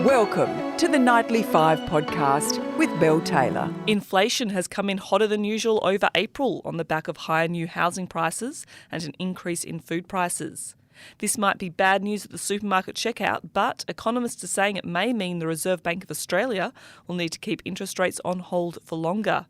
Welcome to the Nightly 5 podcast with Belle Taylor. Inflation has come in hotter than usual over April on the back of higher new housing prices and an increase in food prices. This might be bad news at the supermarket checkout, but economists are saying it may mean the Reserve Bank of Australia will need to keep interest rates on hold for longer.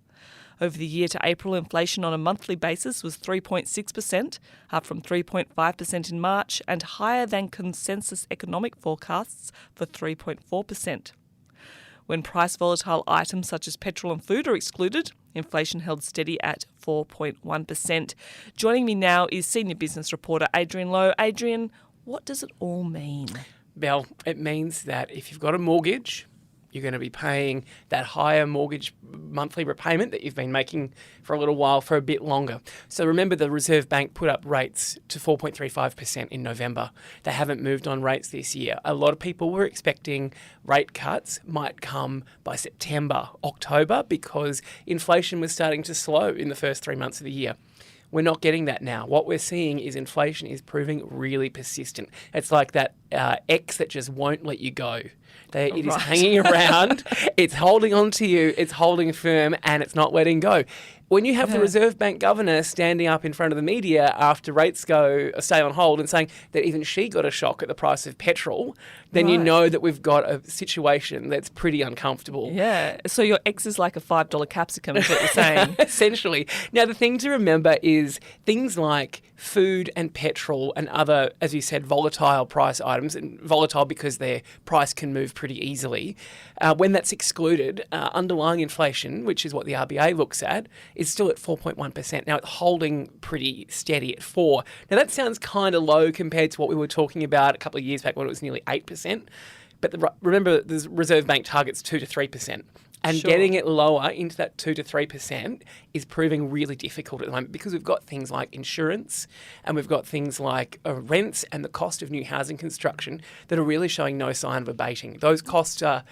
Over the year to April, inflation on a monthly basis was 3.6%, up from 3.5% in March, and higher than consensus economic forecasts for 3.4%. When price volatile items such as petrol and food are excluded, inflation held steady at 4.1%. Joining me now is senior business reporter Adrian Lowe. Adrian, what does it all mean? Belle, it means that if you've got a mortgage, you're going to be paying that higher mortgage monthly repayment that you've been making for a little while for a bit longer. So remember, the Reserve Bank put up rates to 4.35% in November. They haven't moved on rates this year. A lot of people were expecting rate cuts might come by September, October, because inflation was starting to slow in the first 3 months of the year. We're not getting that now. What we're seeing is inflation is proving really persistent. It's like that X that just won't let you go. It is hanging around, it's holding on to you, it's holding firm, and it's not letting go. When you have the Reserve Bank governor standing up in front of the media after rates stay on hold and saying that even she got a shock at the price of petrol, then you know that we've got a situation that's pretty uncomfortable. Yeah, so your X is like a $5 capsicum is what you're saying. Essentially. Now, the thing to remember is things like food and petrol and other, as you said, volatile price items, and volatile because their price can move pretty easily. When that's excluded, underlying inflation, which is what the RBA looks at, is still at 4.1%. Now, it's holding pretty steady at 4%. Now, that sounds kind of low compared to what we were talking about a couple of years back when it was nearly 8%. But remember, the Reserve Bank targets 2 to 3%. And getting it lower into that 2 to 3% is proving really difficult at the moment because we've got things like insurance and we've got things like rents and the cost of new housing construction that are really showing no sign of abating. Those costs are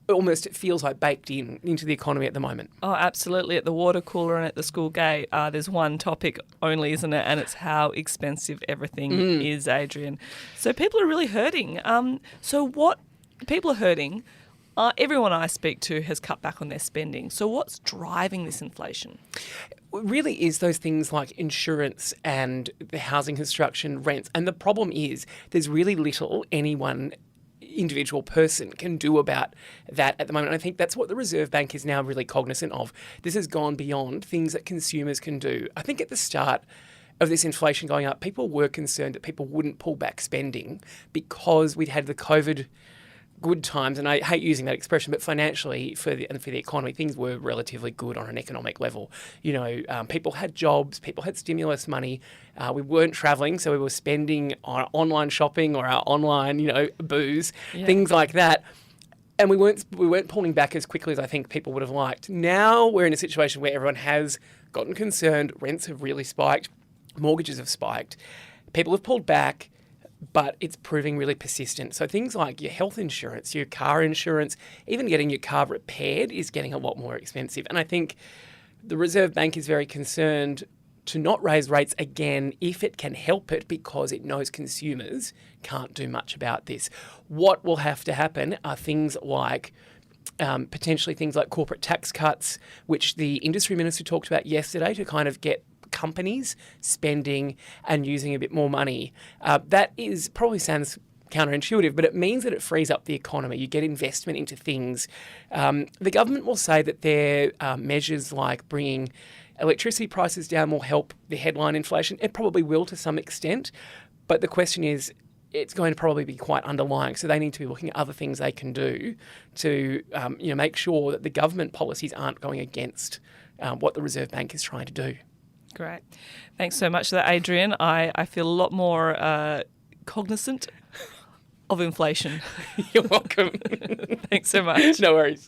almost, it feels like, baked into the economy at the moment. Oh, absolutely. At the water cooler and at the school gate, there's one topic only, isn't it? And it's how expensive everything is, Adrian. So people are really hurting. People are hurting. Everyone I speak to has cut back on their spending. So what's driving this inflation? It really is those things like insurance and the housing construction, rents. And the problem is there's really little any one individual person can do about that at the moment. And I think that's what the Reserve Bank is now really cognizant of. This has gone beyond things that consumers can do. I think at the start of this inflation going up, people were concerned that people wouldn't pull back spending because we'd had the COVID good times, and I hate using that expression, but financially for the economy, things were relatively good on an economic level. You know, people had jobs, people had stimulus money. We weren't travelling, so we were spending on online shopping or our online, booze, things like that. And we weren't pulling back as quickly as I think people would have liked. Now we're in a situation where everyone has gotten concerned. Rents have really spiked. Mortgages have spiked. People have pulled back, but it's proving really persistent. So things like your health insurance, your car insurance, even getting your car repaired is getting a lot more expensive. And I think the Reserve Bank is very concerned to not raise rates again if it can help it because it knows consumers can't do much about this. What will have to happen are things like potentially things like corporate tax cuts, which the industry minister talked about yesterday to kind of get companies spending and using a bit more money. That probably sounds counterintuitive, but it means that it frees up the economy. You get investment into things. The government will say that their measures like bringing electricity prices down will help the headline inflation. It probably will to some extent, but the question is, it's going to probably be quite underlying. So they need to be looking at other things they can do to make sure that the government policies aren't going against what the Reserve Bank is trying to do. Great. Thanks so much for that, Adrian. I feel a lot more cognizant of inflation. You're welcome. Thanks so much. No worries.